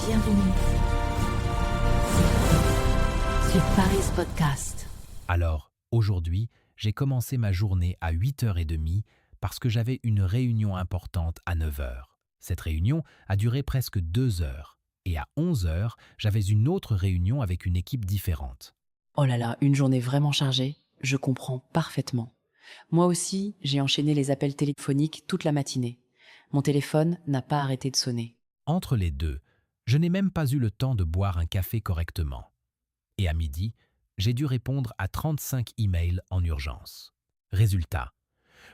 Bienvenue sur Paris Podcast. Alors, aujourd'hui, j'ai commencé ma journée à 8h30 parce que j'avais une réunion importante à 9h. Cette réunion a duré presque 2 heures. Et à 11h, j'avais une autre réunion avec une équipe différente. Oh là là, une journée vraiment chargée, je comprends parfaitement. Moi aussi, j'ai enchaîné les appels téléphoniques toute la matinée. Mon téléphone n'a pas arrêté de sonner. Entre les deux, je n'ai même pas eu le temps de boire un café correctement. Et à midi, j'ai dû répondre à 35 emails en urgence. Résultat,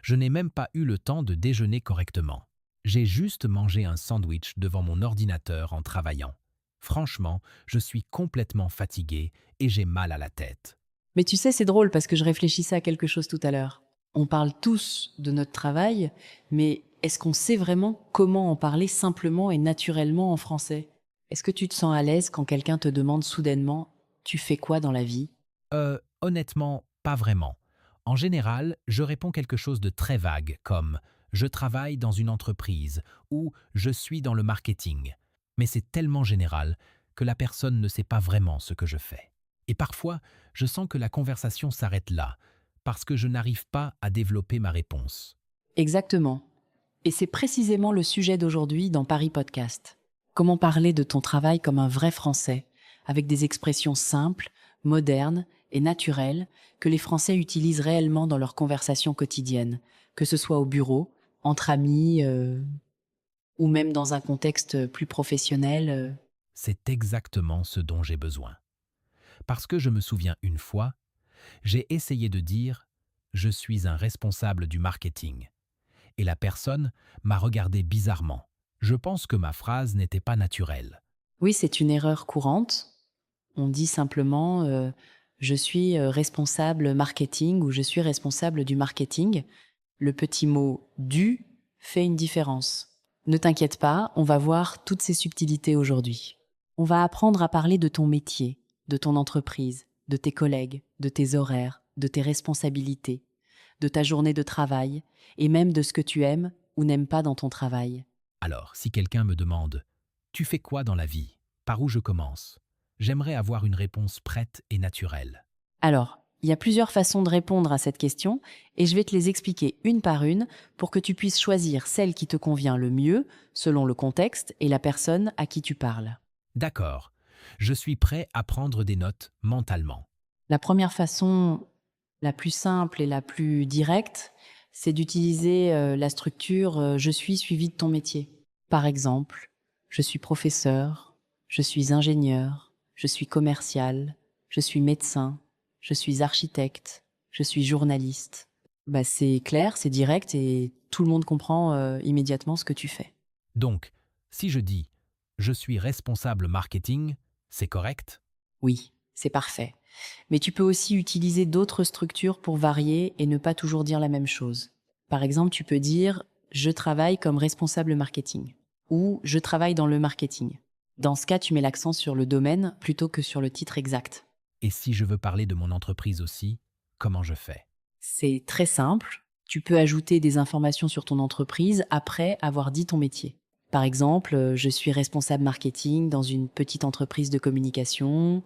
je n'ai même pas eu le temps de déjeuner correctement. J'ai juste mangé un sandwich devant mon ordinateur en travaillant. Franchement, je suis complètement fatigué et j'ai mal à la tête. Mais tu sais, c'est drôle parce que je réfléchissais à quelque chose tout à l'heure. On parle tous de notre travail, mais est-ce qu'on sait vraiment comment en parler simplement et naturellement en français? Est-ce que tu te sens à l'aise quand quelqu'un te demande soudainement « Tu fais quoi dans la vie ?» Honnêtement, pas vraiment. En général, je réponds quelque chose de très vague comme « je travaille dans une entreprise » ou « je suis dans le marketing ». Mais c'est tellement général que la personne ne sait pas vraiment ce que je fais. Et parfois, je sens que la conversation s'arrête là, parce que je n'arrive pas à développer ma réponse. Exactement. Et c'est précisément le sujet d'aujourd'hui dans Paris Podcast. Comment parler de ton travail comme un vrai Français, avec des expressions simples, modernes et naturelles que les Français utilisent réellement dans leurs conversations quotidiennes, que ce soit au bureau, entre amis ou même dans un contexte plus professionnel. C'est exactement ce dont j'ai besoin. Parce que je me souviens une fois, j'ai essayé de dire « je suis un responsable du marketing » et la personne m'a regardé bizarrement. Je pense que ma phrase n'était pas naturelle. Oui, c'est une erreur courante. On dit simplement je suis responsable marketing » ou « je suis responsable du marketing ». Le petit mot « du » fait une différence. Ne t'inquiète pas, on va voir toutes ces subtilités aujourd'hui. On va apprendre à parler de ton métier, de ton entreprise, de tes collègues, de tes horaires, de tes responsabilités, de ta journée de travail et même de ce que tu aimes ou n'aimes pas dans ton travail. Alors, si quelqu'un me demande « tu fais quoi dans la vie ? Par où je commence ?» J'aimerais avoir une réponse prête et naturelle. Alors, il y a plusieurs façons de répondre à cette question et je vais te les expliquer une par une pour que tu puisses choisir celle qui te convient le mieux selon le contexte et la personne à qui tu parles. D'accord, je suis prêt à prendre des notes mentalement. La première façon, la plus simple et la plus directe, c'est d'utiliser la structure je suis suivi de ton métier. Par exemple, je suis professeur, je suis ingénieur, je suis commercial, je suis médecin, je suis architecte, je suis journaliste. C'est clair, c'est direct et tout le monde comprend immédiatement ce que tu fais. Donc, si je dis « je suis responsable marketing », c'est correct ? Oui, c'est parfait. Mais tu peux aussi utiliser d'autres structures pour varier et ne pas toujours dire la même chose. Par exemple, tu peux dire « je travaille comme responsable marketing » ou « je travaille dans le marketing ». Dans ce cas, tu mets l'accent sur le domaine plutôt que sur le titre exact. Et si je veux parler de mon entreprise aussi, comment je fais ? C'est très simple. Tu peux ajouter des informations sur ton entreprise après avoir dit ton métier. Par exemple, je suis responsable marketing dans une petite entreprise de communication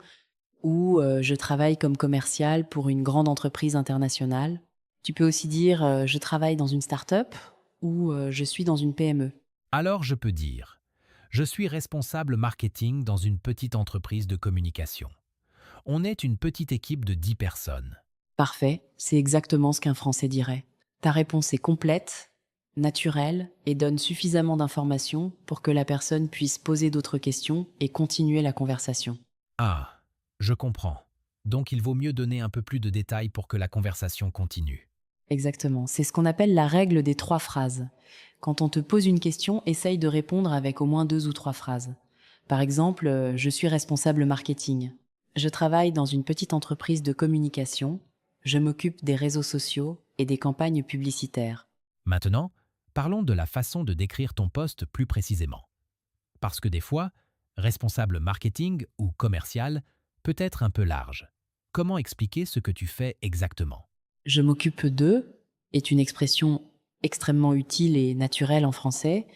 ou je travaille comme commercial pour une grande entreprise internationale. Tu peux aussi dire je travaille dans une start-up ou je suis dans une PME. Alors je peux dire « je suis responsable marketing dans une petite entreprise de communication ». On est une petite équipe de 10 personnes. Parfait, c'est exactement ce qu'un Français dirait. Ta réponse est complète, naturelle et donne suffisamment d'informations pour que la personne puisse poser d'autres questions et continuer la conversation. Ah, je comprends. Donc il vaut mieux donner un peu plus de détails pour que la conversation continue. Exactement, c'est ce qu'on appelle la règle des 3 phrases. Quand on te pose une question, essaye de répondre avec au moins 2 ou 3 phrases. Par exemple, je suis responsable marketing. Je travaille dans une petite entreprise de communication. Je m'occupe des réseaux sociaux et des campagnes publicitaires. Maintenant, parlons de la façon de décrire ton poste plus précisément. Parce que des fois, responsable marketing ou commercial peut être un peu large. Comment expliquer ce que tu fais exactement ? Je m'occupe d'eux est une expression extrêmement utile et naturelle en français,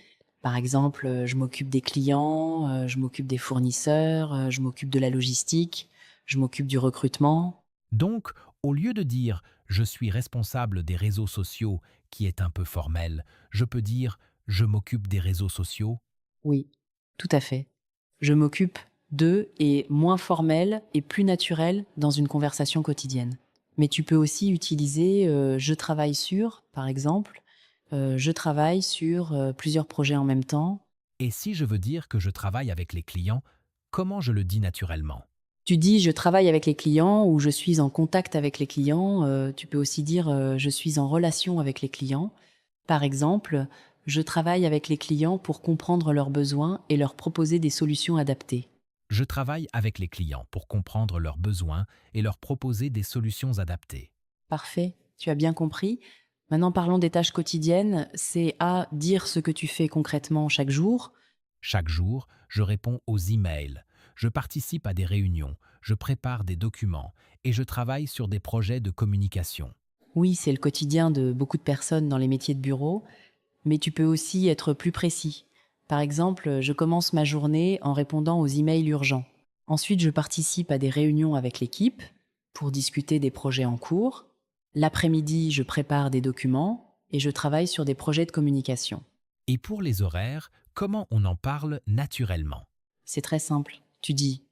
Par exemple, je m'occupe des clients, je m'occupe des fournisseurs, je m'occupe de la logistique, je m'occupe du recrutement. Donc, au lieu de dire je suis responsable des réseaux sociaux, qui est un peu formel, je peux dire je m'occupe des réseaux sociaux. Oui, tout à fait. Je m'occupe d'eux est moins formel et plus naturel dans une conversation quotidienne. Mais tu peux aussi utiliser je travaille sur, par exemple, je travaille sur plusieurs projets en même temps. Et si je veux dire que je travaille avec les clients, comment je le dis naturellement? Tu dis je travaille avec les clients ou je suis en contact avec les clients. Tu peux aussi dire je suis en relation avec les clients. Par exemple, je travaille avec les clients pour comprendre leurs besoins et leur proposer des solutions adaptées. Je travaille avec les clients pour comprendre leurs besoins et leur proposer des solutions adaptées. Parfait, tu as bien compris. Maintenant, parlons des tâches quotidiennes. C'est à dire ce que tu fais concrètement chaque jour. Chaque jour, je réponds aux emails, je participe à des réunions, je prépare des documents et je travaille sur des projets de communication. Oui, c'est le quotidien de beaucoup de personnes dans les métiers de bureau, mais tu peux aussi être plus précis. Par exemple, je commence ma journée en répondant aux emails urgents. Ensuite, je participe à des réunions avec l'équipe pour discuter des projets en cours. L'après-midi, je prépare des documents et je travaille sur des projets de communication. Et pour les horaires, comment on en parle naturellement? C'est très simple. Tu dis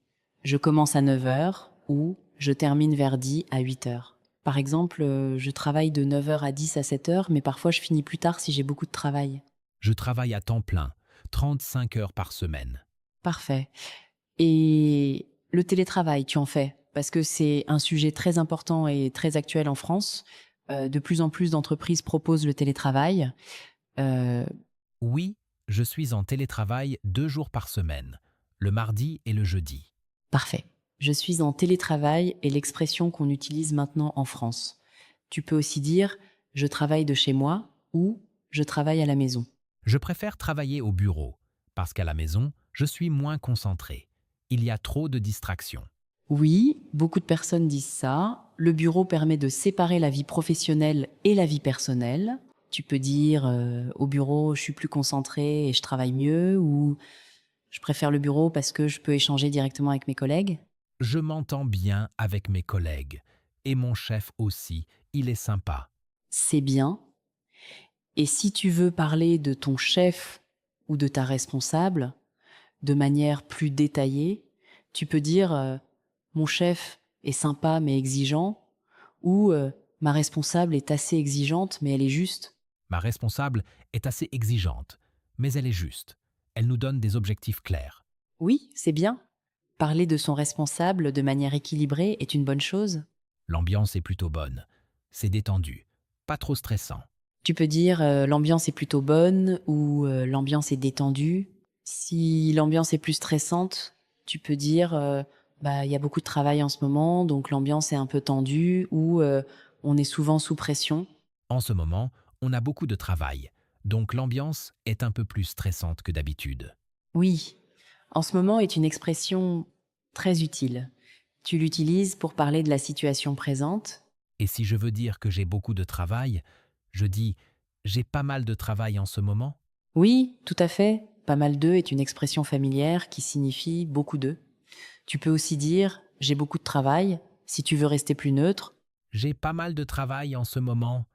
je commence à 9 heures ou je termine vers 10 à 8 heures. Par exemple, je travaille de 9 heures à 10 à 7 heures, mais parfois je finis plus tard si j'ai beaucoup de travail. Je travaille à temps plein, 35 heures par semaine. Parfait. Et le télétravail, tu en fais? Parce que c'est un sujet très important et très actuel en France. De plus en plus d'entreprises proposent le télétravail. Euh, Oui, je suis en télétravail 2 jours par semaine, le mardi et le jeudi. Parfait. Je suis en télétravail est l'expression qu'on utilise maintenant en France. Tu peux aussi dire je travaille de chez moi ou je travaille à la maison. Je préfère travailler au bureau, parce qu'à la maison, je suis moins concentré. Il y a trop de distractions. Oui, beaucoup de personnes disent ça. Le bureau permet de séparer la vie professionnelle et la vie personnelle. Tu peux dire au bureau je suis plus concentré et je travaille mieux ou je préfère le bureau parce que je peux échanger directement avec mes collègues. Je m'entends bien avec mes collègues. Et mon chef aussi, il est sympa. C'est bien. Et si tu veux parler de ton chef ou de ta responsable de manière plus détaillée, tu peux dire mon chef est sympa mais exigeant ou ma responsable est assez exigeante mais elle est juste. Ma responsable est assez exigeante, mais elle est juste. Elle nous donne des objectifs clairs. Oui, c'est bien. Parler de son responsable de manière équilibrée est une bonne chose. L'ambiance est plutôt bonne. C'est détendu. Pas trop stressant. Tu peux dire l'ambiance est plutôt bonne ou l'ambiance est détendue. Si l'ambiance est plus stressante, tu peux dire bah il y a beaucoup de travail en ce moment, donc l'ambiance est un peu tendue ou on est souvent sous pression. En ce moment, on a beaucoup de travail, donc l'ambiance est un peu plus stressante que d'habitude. Oui, en ce moment est une expression très utile. Tu l'utilises pour parler de la situation présente. Et si je veux dire que j'ai beaucoup de travail, je dis j'ai pas mal de travail en ce moment. Oui, tout à fait. Pas mal d'eux est une expression familière qui signifie beaucoup d'eux. Tu peux aussi dire j'ai beaucoup de travail si tu veux rester plus neutre. J'ai pas mal de travail en ce moment.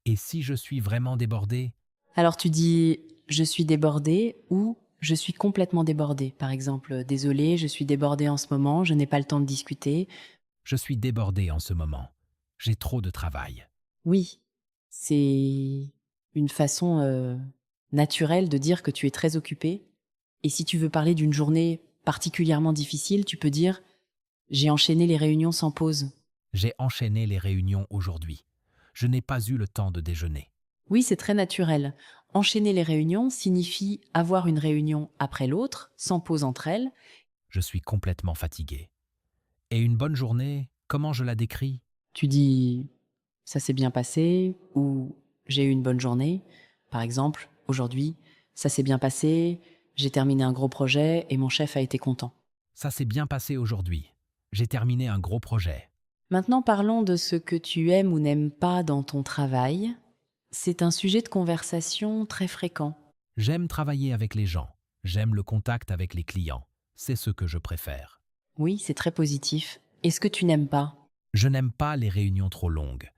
Et si je suis vraiment débordé, Alors tu dis je suis débordé ou je suis complètement débordé. Par exemple, désolé, je suis débordé en ce moment, je n'ai pas le temps de discuter. je suis débordé en ce moment. J'ai trop de travail. Oui, c'est une façon naturelle de dire que tu es très occupé. Et si tu veux parler d'une journée particulièrement difficile, tu peux dire j'ai enchaîné les réunions sans pause. J'ai enchaîné les réunions aujourd'hui. Je n'ai pas eu le temps de déjeuner. Oui, c'est très naturel. Enchaîner les réunions signifie avoir une réunion après l'autre, sans pause entre elles. Je suis complètement fatigué. Et une bonne journée, comment je la décris? Tu dis ça s'est bien passé ou j'ai eu une bonne journée. Par exemple, aujourd'hui, ça s'est bien passé, j'ai terminé un gros projet et mon chef a été content. Ça s'est bien passé aujourd'hui. J'ai terminé un gros projet. Maintenant, parlons de ce que tu aimes ou n'aimes pas dans ton travail. C'est un sujet de conversation très fréquent. J'aime travailler avec les gens. J'aime le contact avec les clients. C'est ce que je préfère. Oui, c'est très positif. Est-ce que tu n'aimes pas? Je n'aime pas les réunions trop longues.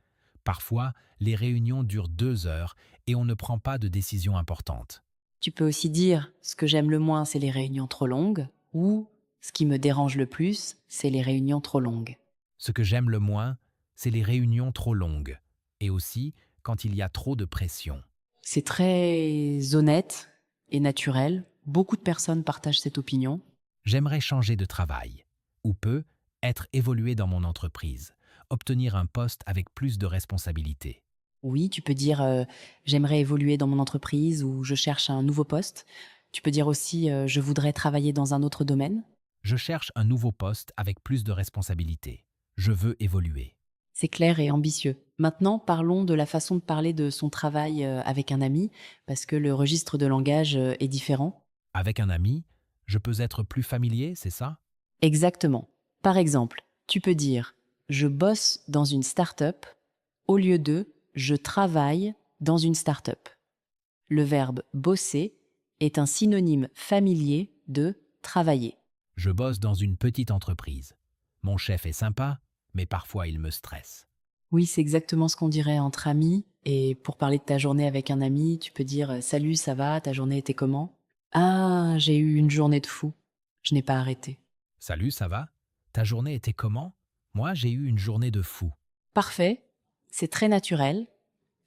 Parfois, les réunions durent 2 heures et on ne prend pas de décision importante. Tu peux aussi dire ce que j'aime le moins, c'est les réunions trop longues, ou ce qui me dérange le plus, c'est les réunions trop longues. Ce que j'aime le moins, c'est les réunions trop longues et aussi quand il y a trop de pression. C'est très honnête et naturel. Beaucoup de personnes partagent cette opinion. J'aimerais changer de travail ou peut être évolué dans mon entreprise, obtenir un poste avec plus de responsabilités. Oui, tu peux dire j'aimerais évoluer dans mon entreprise ou je cherche un nouveau poste. Tu peux dire aussi je voudrais travailler dans un autre domaine. Je cherche un nouveau poste avec plus de responsabilités. Je veux évoluer. C'est clair et ambitieux. Maintenant, parlons de la façon de parler de son travail avec un ami, parce que le registre de langage est différent. Avec un ami, je peux être plus familier, c'est ça? Exactement. Par exemple, tu peux dire je bosse dans une start-up au lieu de je travaille dans une start-up. Le verbe bosser est un synonyme familier de travailler. Je bosse dans une petite entreprise. Mon chef est sympa, mais parfois il me stresse. Oui, c'est exactement ce qu'on dirait entre amis. Et pour parler de ta journée avec un ami, tu peux dire salut, ça va, ta journée était comment? Ah, j'ai eu une journée de fou. Je n'ai pas arrêté. Salut, ça va? Ta journée était comment? Moi, j'ai eu une journée de fou. Parfait, c'est très naturel.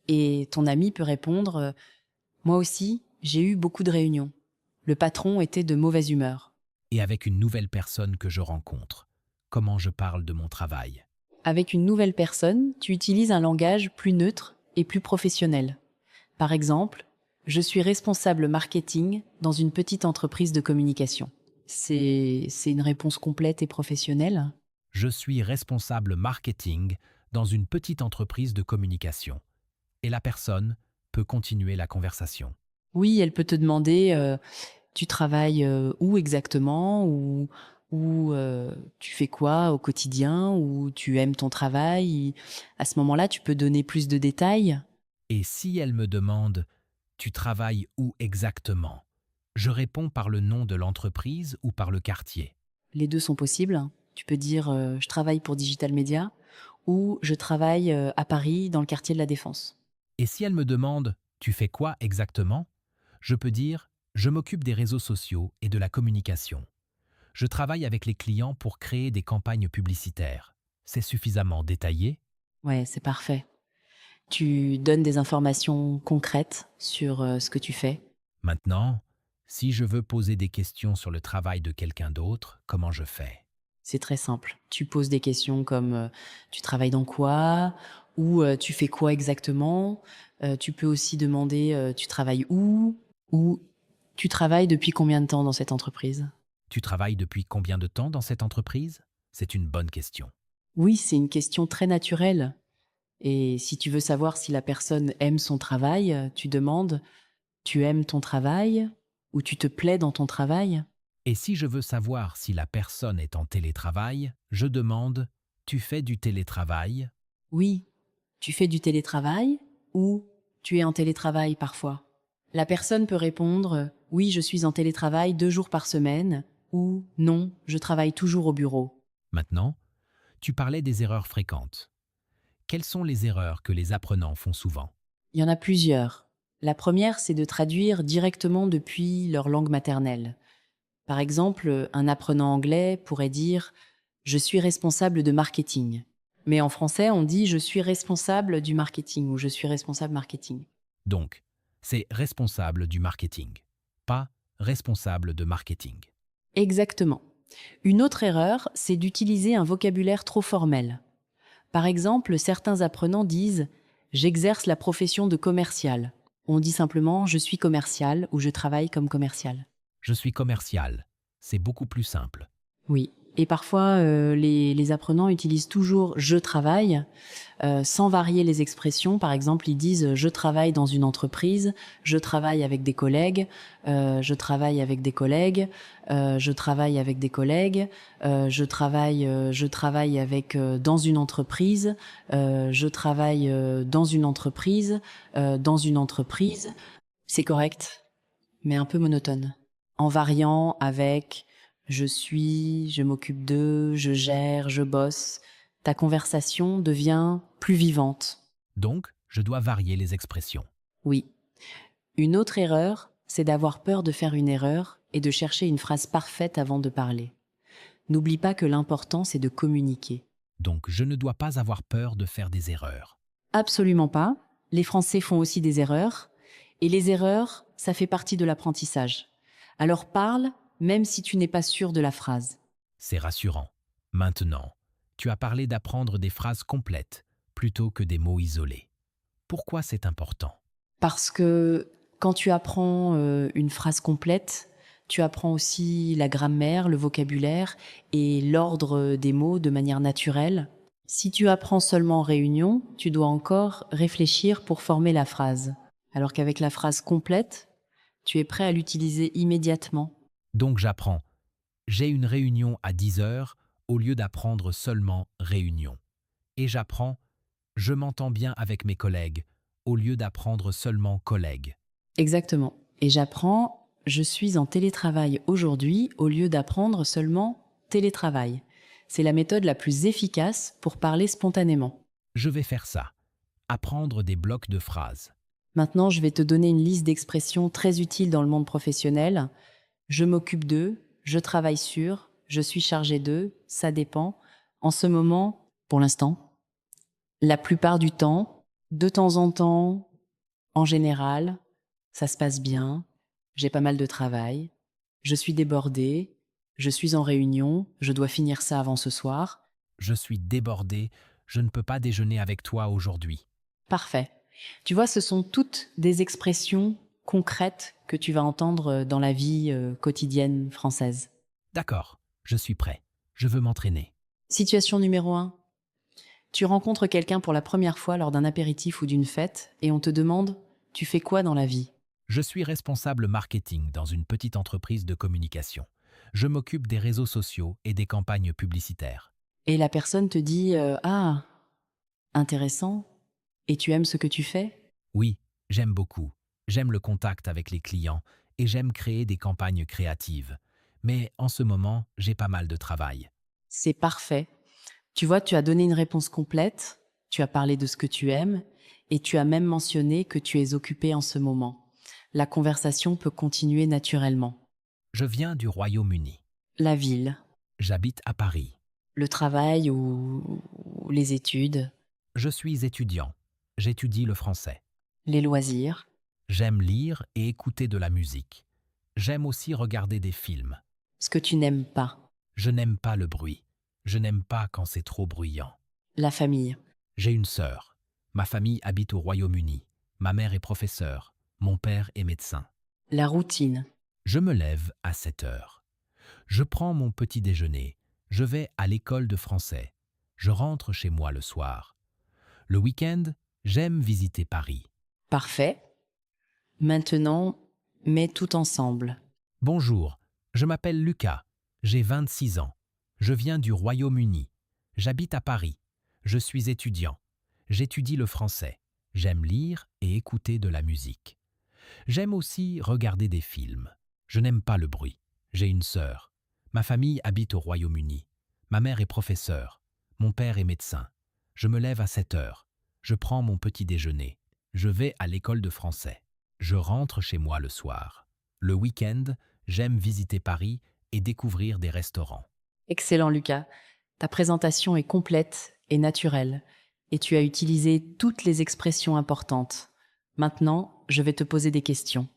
Et ton ami peut répondre moi aussi, j'ai eu beaucoup de réunions. Le patron était de mauvaise humeur. Et avec une nouvelle personne que je rencontre, comment je parle de mon travail? Avec une nouvelle personne, tu utilises un langage plus neutre et plus professionnel. Par exemple, je suis responsable marketing dans une petite entreprise de communication. C'est une réponse complète et professionnelle. Je suis responsable marketing dans une petite entreprise de communication. Et la personne peut continuer la conversation. Oui, elle peut te demander tu travailles où exactement ou tu fais quoi au quotidien ou tu aimes ton travail. À ce moment-là, tu peux donner plus de détails. Et si elle me demande « Tu travailles où exactement ?» Je réponds par le nom de l'entreprise ou par le quartier. Les deux sont possibles. Tu peux dire je travaille pour Digital Media ou je travaille à Paris dans le quartier de la Défense. Et si elle me demande « Tu fais quoi exactement ?» Je peux dire « Je m'occupe des réseaux sociaux et de la communication. Je travaille avec les clients pour créer des campagnes publicitaires. » C'est suffisamment détaillé? Ouais, c'est parfait. Tu donnes des informations concrètes sur ce que tu fais. Maintenant, si je veux poser des questions sur le travail de quelqu'un d'autre, comment je fais? C'est très simple. Tu poses des questions comme tu travailles dans quoi ou tu fais quoi exactement. Tu peux aussi demander tu travailles où ou tu travailles depuis combien de temps dans cette entreprise. Tu travailles depuis combien de temps dans cette entreprise? C'est une bonne question. Oui, c'est une question très naturelle. Et si tu veux savoir si la personne aime son travail, tu demandes tu aimes ton travail ou tu te plais dans ton travail. Et si je veux savoir si la personne est en télétravail, je demande « Tu fais du télétravail ?» Oui, tu fais du télétravail ou tu es en télétravail parfois. La personne peut répondre oui, je suis en télétravail 2 jours par semaine ou non, je travaille toujours au bureau. Maintenant, tu parlais des erreurs fréquentes. Quelles sont les erreurs que les apprenants font souvent? Il y en a plusieurs. La première, c'est de traduire directement depuis leur langue maternelle. Par exemple, un apprenant anglais pourrait dire je suis responsable de marketing. Mais en français, on dit je suis responsable du marketing ou je suis responsable marketing. Donc, c'est responsable du marketing, pas responsable de marketing. Exactement. Une autre erreur, c'est d'utiliser un vocabulaire trop formel. Par exemple, certains apprenants disent « j'exerce la profession de commercial ». On dit simplement « je suis commercial » ou « je travaille comme commercial ». Je suis commercial. C'est beaucoup plus simple. Oui. Et parfois, les apprenants utilisent toujours « je travaille » sans varier les expressions. Par exemple, ils disent « je travaille dans une entreprise »,« je travaille avec des collègues »,« je travaille avec des collègues »,« je travaille avec des collègues »,« je travaille avec dans une entreprise »,« je travaille dans une entreprise »,« dans une entreprise ». C'est correct. mais un peu monotone. En variant avec je suis, je m'occupe de, je gère, je bosse, ta conversation devient plus vivante. Donc, je dois varier les expressions. Oui. Une autre erreur, c'est d'avoir peur de faire une erreur et de chercher une phrase parfaite avant de parler. N'oublie pas que l'important, c'est de communiquer. Donc, je ne dois pas avoir peur de faire des erreurs. Absolument pas. Les Français font aussi des erreurs. Et les erreurs, ça fait partie de l'apprentissage. Alors parle, même si tu n'es pas sûr de la phrase. C'est rassurant. Maintenant, tu as parlé d'apprendre des phrases complètes plutôt que des mots isolés. Pourquoi c'est important? Parce que quand tu apprends une phrase complète, tu apprends aussi la grammaire, le vocabulaire et l'ordre des mots de manière naturelle. Si tu apprends seulement en réunion, tu dois encore réfléchir pour former la phrase. Alors qu'avec la phrase complète, tu es prêt à l'utiliser immédiatement. Donc j'apprends. J'ai une réunion à 10 heures au lieu d'apprendre seulement réunion. Et j'apprends. Je m'entends bien avec mes collègues au lieu d'apprendre seulement collègues. Exactement. Et j'apprends, je suis en télétravail aujourd'hui au lieu d'apprendre seulement télétravail. C'est la méthode la plus efficace pour parler spontanément. Je vais faire ça. Apprendre des blocs de phrases. Maintenant, je vais te donner une liste d'expressions très utiles dans le monde professionnel. Je m'occupe d'eux, je travaille sur, je suis chargé d'eux, ça dépend. En ce moment, pour l'instant, la plupart du temps, de temps en temps, en général, ça se passe bien, j'ai pas mal de travail, je suis débordée, je suis en réunion, je dois finir ça avant ce soir. Je suis débordé, je ne peux pas déjeuner avec toi aujourd'hui. Parfait. Tu vois, ce sont toutes des expressions concrètes que tu vas entendre dans la vie quotidienne française. D'accord, je suis prêt. Je veux m'entraîner. Situation numéro 1. Tu rencontres quelqu'un pour la première fois lors d'un apéritif ou d'une fête et on te demande « Tu fais quoi dans la vie ?» Je suis responsable marketing dans une petite entreprise de communication. Je m'occupe des réseaux sociaux et des campagnes publicitaires. Et la personne te dit Ah, intéressant. Et tu aimes ce que tu fais ?» Oui, j'aime beaucoup. J'aime le contact avec les clients et j'aime créer des campagnes créatives. Mais en ce moment, j'ai pas mal de travail. C'est parfait. Tu vois, tu as donné une réponse complète, tu as parlé de ce que tu aimes et tu as même mentionné que tu es occupé en ce moment. La conversation peut continuer naturellement. Je viens du Royaume-Uni. La ville, J'habite à Paris. le travail ou les études, Je suis étudiant. J'étudie le français. les loisirs. J'aime lire et écouter de la musique. J'aime aussi regarder des films. Ce que tu n'aimes pas, Je n'aime pas le bruit. Je n'aime pas quand c'est trop bruyant. la famille, J'ai une sœur. Ma famille habite au Royaume-Uni. Ma mère est professeure. Mon père est médecin. la routine, Je me lève à 7 heures. Je prends mon petit déjeuner. Je vais à l'école de français. Je rentre chez moi le soir. Le week-end, j'aime visiter Paris. parfait. Maintenant, mets tout ensemble. Bonjour, je m'appelle Lucas. J'ai 26 ans. Je viens du Royaume-Uni. J'habite à Paris. Je suis étudiant. J'étudie le français. J'aime lire et écouter de la musique. J'aime aussi regarder des films. Je n'aime pas le bruit. J'ai une sœur. Ma famille habite au Royaume-Uni. Ma mère est professeure. Mon père est médecin. Je me lève à 7 heures. Je prends mon petit déjeuner. Je vais à l'école de français. Je rentre chez moi le soir. Le week-end, j'aime visiter Paris et découvrir des restaurants. Excellent, Lucas. Ta présentation est complète et naturelle, et tu as utilisé toutes les expressions importantes. Maintenant, je vais te poser des questions,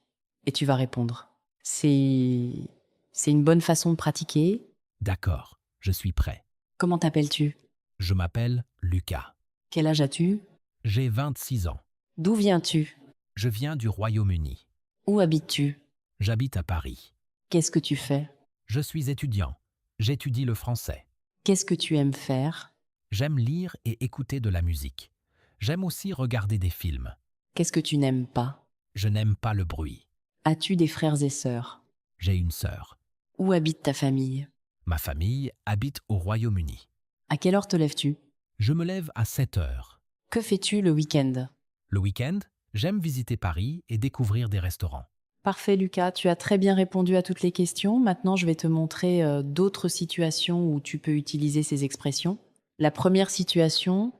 et tu vas répondre. C'est une bonne façon de pratiquer. D'accord, je suis prêt. Comment t'appelles-tu? Je m'appelle Lucas. Quel âge as-tu? J'ai 26 ans. D'où viens-tu? Je viens du Royaume-Uni. Où habites-tu? J'habite à Paris. Qu'est-ce que tu fais? Je suis étudiant. J'étudie le français. Qu'est-ce que tu aimes faire? J'aime lire et écouter de la musique. J'aime aussi regarder des films. Qu'est-ce que tu n'aimes pas? Je n'aime pas le bruit. As-tu des frères et sœurs? J'ai une sœur. Où habite ta famille? Ma famille habite au Royaume-Uni. À quelle heure te lèves-tu? Je me lève à 7 heures. Que fais-tu le week-end? Le week-end, j'aime visiter Paris et découvrir des restaurants. Parfait, Lucas. Tu as très bien répondu à toutes les questions. Maintenant, je vais te montrer d'autres situations où tu peux utiliser ces expressions. La première situation,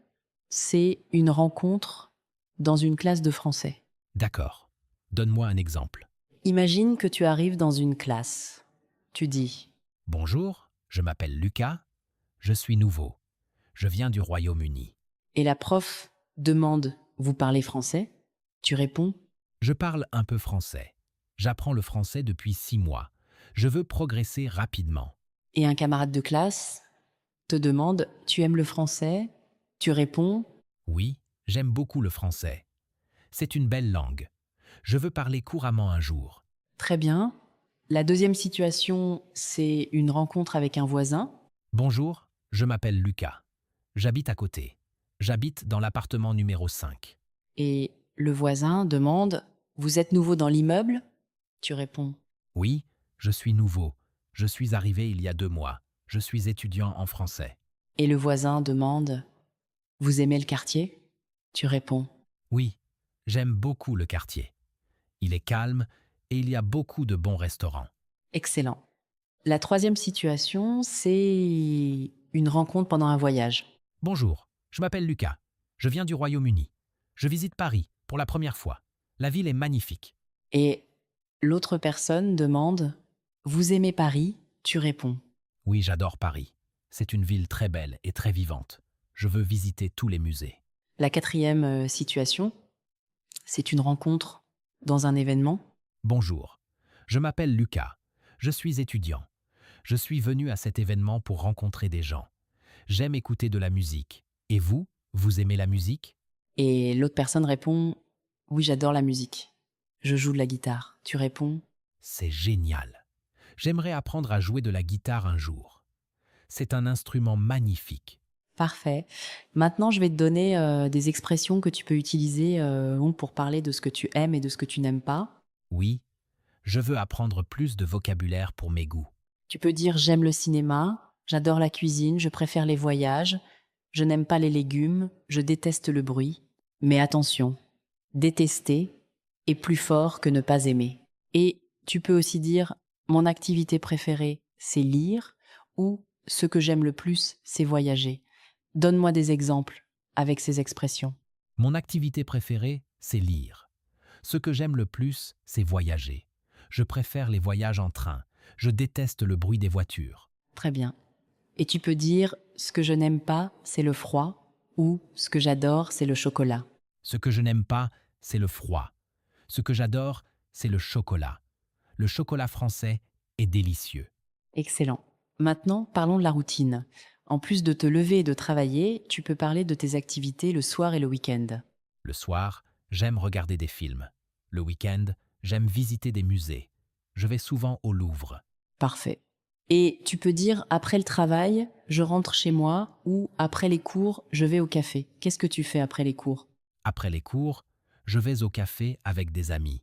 c'est une rencontre dans une classe de français. D'accord. Donne-moi un exemple. Imagine que tu arrives dans une classe. Tu dis Bonjour, je m'appelle Lucas, je suis nouveau. Je viens du Royaume-Uni. et la prof demande vous parlez français? Tu réponds Je parle un peu français. J'apprends le français depuis 6 mois. Je veux progresser rapidement. et un camarade de classe te demande tu aimes le français? Tu réponds Oui, j'aime beaucoup le français. C'est une belle langue. Je veux parler couramment un jour. très bien. La deuxième situation, c'est une rencontre avec un voisin. Bonjour, je m'appelle Lucas. J'habite à côté. J'habite dans l'appartement numéro 5. Et le voisin demande vous êtes nouveau dans l'immeuble? Tu réponds Oui, je suis nouveau. Je suis arrivé il y a 2 mois. Je suis étudiant en français. et le voisin demande vous aimez le quartier? Tu réponds Oui, j'aime beaucoup le quartier. Il est calme et il y a beaucoup de bons restaurants. excellent. La troisième situation, c'est une rencontre pendant un voyage. Bonjour, je m'appelle Lucas. Je viens du Royaume-Uni. Je visite Paris pour la première fois. La ville est magnifique. Et l'autre personne demande vous aimez Paris? Tu réponds Oui, j'adore Paris. C'est une ville très belle et très vivante. Je veux visiter tous les musées. la quatrième situation, c'est une rencontre dans un événement. Bonjour, je m'appelle Lucas. Je suis étudiant. Je suis venu à cet événement pour rencontrer des gens. J'aime écouter de la musique. Et vous, vous aimez la musique? Et l'autre personne répond oui, j'adore la musique. Je joue de la guitare. Tu réponds C'est génial. J'aimerais apprendre à jouer de la guitare un jour. C'est un instrument magnifique. parfait. Maintenant, je vais te donner des expressions que tu peux utiliser pour parler de ce que tu aimes et de ce que tu n'aimes pas. Oui, je veux apprendre plus de vocabulaire pour mes goûts. Tu peux dire j'aime le cinéma, j'adore la cuisine, je préfère les voyages, je n'aime pas les légumes, je déteste le bruit. Mais attention, détester est plus fort que ne pas aimer. Et tu peux aussi dire mon activité préférée, c'est lire ou ce que j'aime le plus, c'est voyager. Donne-moi des exemples avec ces expressions. Mon activité préférée, c'est lire. Ce que j'aime le plus, c'est voyager. Je préfère les voyages en train. Je déteste le bruit des voitures. Très bien. Et tu peux dire ce que je n'aime pas, c'est le froid ou ce que j'adore, c'est le chocolat. Ce que je n'aime pas, c'est le froid. Ce que j'adore, c'est le chocolat. Le chocolat français est délicieux. Excellent. Maintenant, parlons de la routine. En plus de te lever et de travailler, tu peux parler de tes activités le soir et le week-end. Le soir, j'aime regarder des films. Le week-end, j'aime visiter des musées. Je vais souvent au Louvre. Parfait. Et tu peux dire après le travail, je rentre chez moi ou après les cours, je vais au café. Qu'est-ce que tu fais après les cours? Après les cours, je vais au café avec des amis.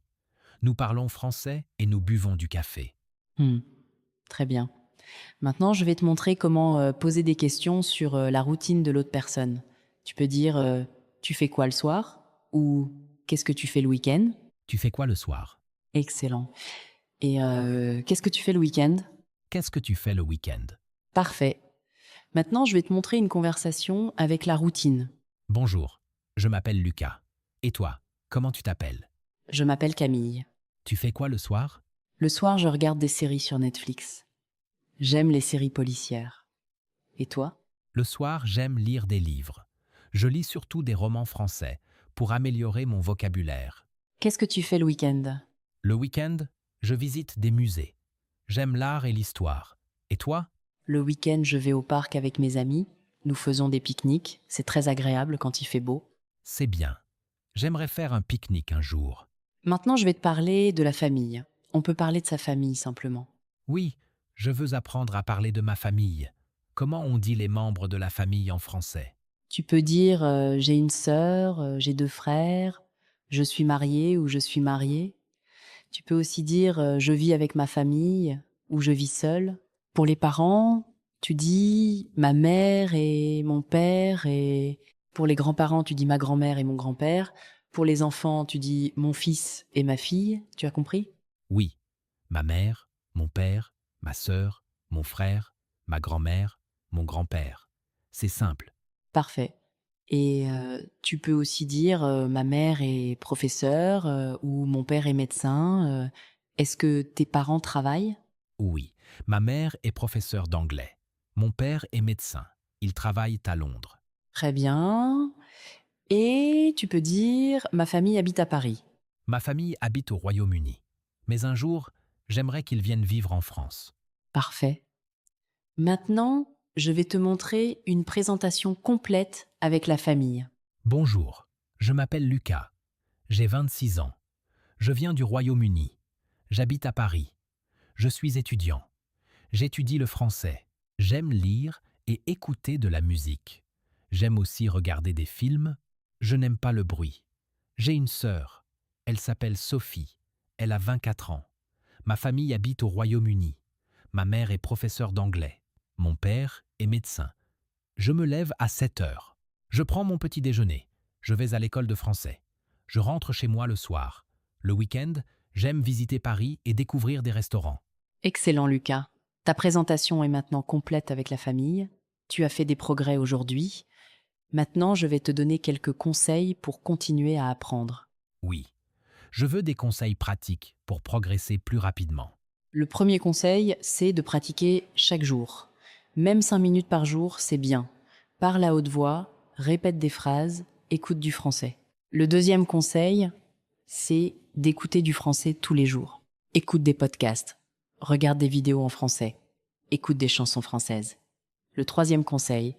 Nous parlons français et nous buvons du café. Hmm, Très bien. Maintenant, je vais te montrer comment poser des questions sur la routine de l'autre personne. Tu peux dire tu fais quoi le soir ou qu'est-ce que tu fais le week-end? Tu fais quoi le soir? Excellent. Et qu'est-ce que tu fais le week-end? Qu'est-ce que tu fais le week-end? Parfait. Maintenant, je vais te montrer une conversation avec la routine. Bonjour, je m'appelle Lucas. Et toi, comment tu t'appelles? Je m'appelle Camille. Tu fais quoi le soir? Le soir, je regarde des séries sur Netflix. J'aime les séries policières. Et toi? Le soir, j'aime lire des livres. Je lis surtout des romans français pour améliorer mon vocabulaire. Qu'est-ce que tu fais le week-end? Le week-end, je visite des musées. J'aime l'art et l'histoire. Et toi? Le week-end, je vais au parc avec mes amis. Nous faisons des pique-niques. C'est très agréable quand il fait beau. C'est bien. J'aimerais faire un pique-nique un jour. Maintenant, je vais te parler de la famille. On peut parler de sa famille simplement. Oui, je veux apprendre à parler de ma famille. Comment on dit les membres de la famille en français? Tu peux dire j'ai une sœur, j'ai 2 frères, je suis mariée ou je suis mariée. Tu peux aussi dire je vis avec ma famille ou je vis seule. Pour les parents, tu dis ma mère et mon père, et pour les grands-parents, tu dis ma grand-mère et mon grand-père. Pour les enfants, tu dis mon fils et ma fille. Tu as compris? Oui, ma mère, mon père, ma sœur, mon frère, ma grand-mère, mon grand-père. C'est simple. Parfait. Et tu peux aussi dire, ma mère est professeure, ou mon père est médecin. Est-ce que tes parents travaillent? Oui, ma mère est professeure d'anglais. Mon père est médecin. Ils travaillent à Londres. Très bien. Et tu peux dire, ma famille habite à Paris. Ma famille habite au Royaume-Uni. Mais un jour, j'aimerais qu'ils viennent vivre en France. Parfait. Maintenant, je vais te montrer une présentation complète avec la famille. Bonjour, je m'appelle Lucas. J'ai 26 ans. Je viens du Royaume-Uni. J'habite à Paris. Je suis étudiant. J'étudie le français. J'aime lire et écouter de la musique. J'aime aussi regarder des films. Je n'aime pas le bruit. J'ai une sœur. Elle s'appelle Sophie. Elle a 24 ans. Ma famille habite au Royaume-Uni. Ma mère est professeure d'anglais. Mon père est médecin. Je me lève à 7 heures. Je prends mon petit déjeuner. Je vais à l'école de français. Je rentre chez moi le soir. Le week-end, j'aime visiter Paris et découvrir des restaurants. Excellent, Lucas. Ta présentation est maintenant complète avec la famille. Tu as fait des progrès aujourd'hui. Maintenant, je vais te donner quelques conseils pour continuer à apprendre. Oui, je veux des conseils pratiques pour progresser plus rapidement. Le premier conseil, c'est de pratiquer chaque jour. Même 5 minutes par jour, c'est bien. Parle à haute voix, répète des phrases, écoute du français. Le deuxième conseil, c'est d'écouter du français tous les jours. Écoute des podcasts, regarde des vidéos en français, écoute des chansons françaises. Le troisième conseil,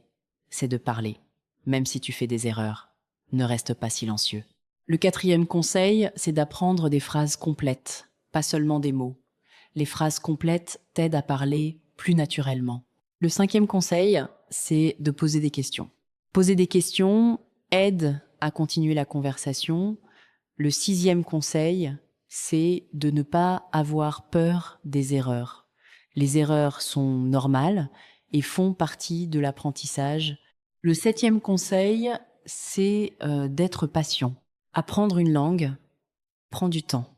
c'est de parler. Même si tu fais des erreurs, ne reste pas silencieux. Le quatrième conseil, c'est d'apprendre des phrases complètes, pas seulement des mots. Les phrases complètes t'aident à parler plus naturellement. Le cinquième conseil, c'est de poser des questions. Poser des questions aide à continuer la conversation. Le sixième conseil, c'est de ne pas avoir peur des erreurs. Les erreurs sont normales et font partie de l'apprentissage. Le septième conseil, c'est d'être patient. Apprendre une langue prend du temps.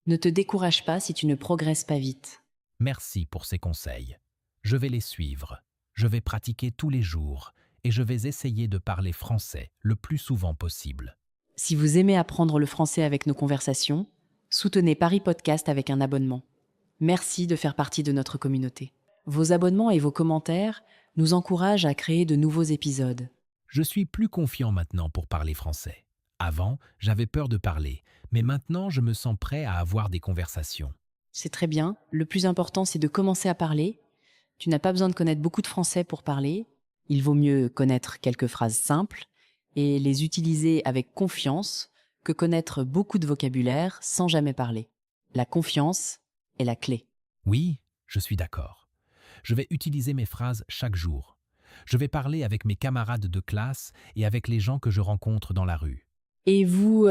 Ne te décourage pas si tu ne progresses pas vite. Merci pour ces conseils. Je vais les suivre. Je vais pratiquer tous les jours et je vais essayer de parler français le plus souvent possible. Si vous aimez apprendre le français avec nos conversations, soutenez Paris Podcast avec un abonnement. Merci de faire partie de notre communauté. Vos abonnements et vos commentaires nous encouragent à créer de nouveaux épisodes. Je suis plus confiant maintenant pour parler français. Avant, j'avais peur de parler, mais maintenant je me sens prêt à avoir des conversations. C'est très bien. Le plus important, c'est de commencer à parler. Tu n'as pas besoin de connaître beaucoup de français pour parler. Il vaut mieux connaître quelques phrases simples et les utiliser avec confiance que connaître beaucoup de vocabulaire sans jamais parler. La confiance est la clé. Oui, je suis d'accord. Je vais utiliser mes phrases chaque jour. Je vais parler avec mes camarades de classe et avec les gens que je rencontre dans la rue. Et vous,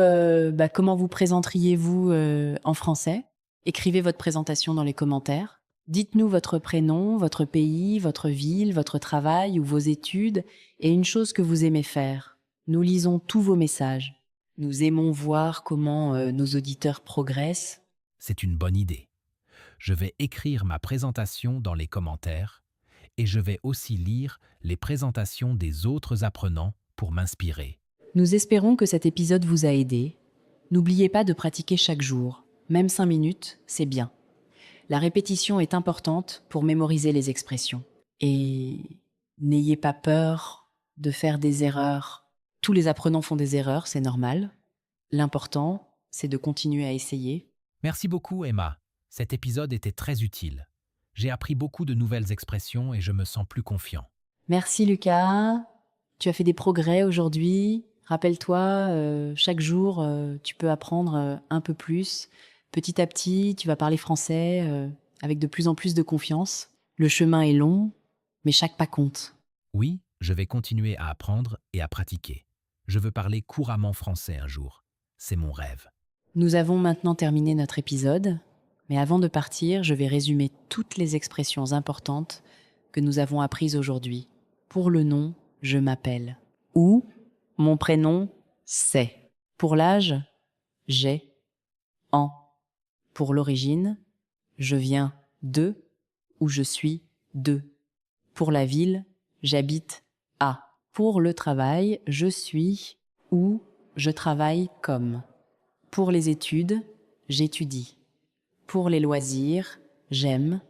comment vous présenteriez-vous en français? Écrivez votre présentation dans les commentaires. Dites-nous votre prénom, votre pays, votre ville, votre travail ou vos études et une chose que vous aimez faire. Nous lisons tous vos messages. Nous aimons voir comment nos auditeurs progressent. C'est une bonne idée. Je vais écrire ma présentation dans les commentaires et je vais aussi lire les présentations des autres apprenants pour m'inspirer. Nous espérons que cet épisode vous a aidé. N'oubliez pas de pratiquer chaque jour. Même 5 minutes, c'est bien. La répétition est importante pour mémoriser les expressions. Et n'ayez pas peur de faire des erreurs. Tous les apprenants font des erreurs, c'est normal. L'important, c'est de continuer à essayer. Merci beaucoup, Emma. Cet épisode était très utile. J'ai appris beaucoup de nouvelles expressions et je me sens plus confiant. Merci Lucas. Tu as fait des progrès aujourd'hui. Rappelle-toi, chaque jour, tu peux apprendre un peu plus. Petit à petit, tu vas parler français avec de plus en plus de confiance. Le chemin est long, mais chaque pas compte. Oui, je vais continuer à apprendre et à pratiquer. Je veux parler couramment français un jour. C'est mon rêve. Nous avons maintenant terminé notre épisode, mais avant de partir, je vais résumer toutes les expressions importantes que nous avons apprises aujourd'hui. Pour le nom, je m'appelle. Ou, mon prénom, c'est. Pour l'âge, j'ai. En. Pour l'origine, je viens de ou je suis de. Pour la ville, j'habite à. Pour le travail, je suis ou je travaille comme. Pour les études, j'étudie. Pour les loisirs, j'aime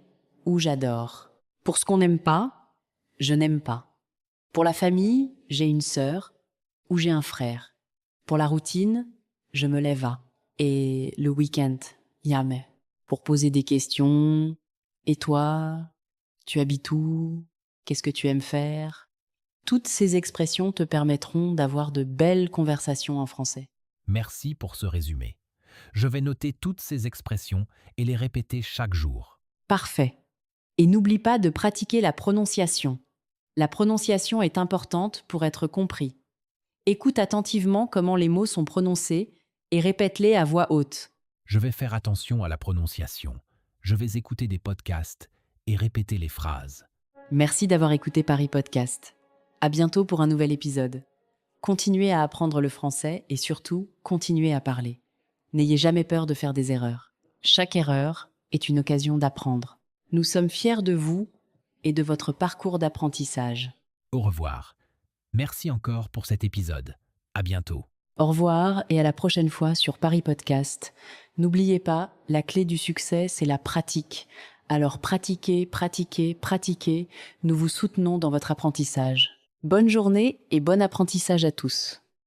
ou j'adore. Pour ce qu'on n'aime pas, je n'aime pas. Pour la famille, j'ai une sœur ou j'ai un frère. Pour la routine, je me lève à. Et le week-end, jamais. Pour poser des questions. Et toi, tu habites où? Qu'est-ce que tu aimes faire? Toutes ces expressions te permettront d'avoir de belles conversations en français. Merci pour ce résumé. Je vais noter toutes ces expressions et les répéter chaque jour. Parfait. Et n'oublie pas de pratiquer la prononciation. La prononciation est importante pour être compris. Écoute attentivement comment les mots sont prononcés et répète-les à voix haute. Je vais faire attention à la prononciation. Je vais écouter des podcasts et répéter les phrases. Merci d'avoir écouté Paris Podcast. À bientôt pour un nouvel épisode. Continuez à apprendre le français et surtout, continuez à parler. N'ayez jamais peur de faire des erreurs. Chaque erreur est une occasion d'apprendre. Nous sommes fiers de vous et de votre parcours d'apprentissage. Au revoir. Merci encore pour cet épisode. À bientôt. Au revoir et à la prochaine fois sur Paris Podcast. N'oubliez pas, la clé du succès, c'est la pratique. Alors pratiquez, pratiquez, pratiquez. Nous vous soutenons dans votre apprentissage. Bonne journée et bon apprentissage à tous.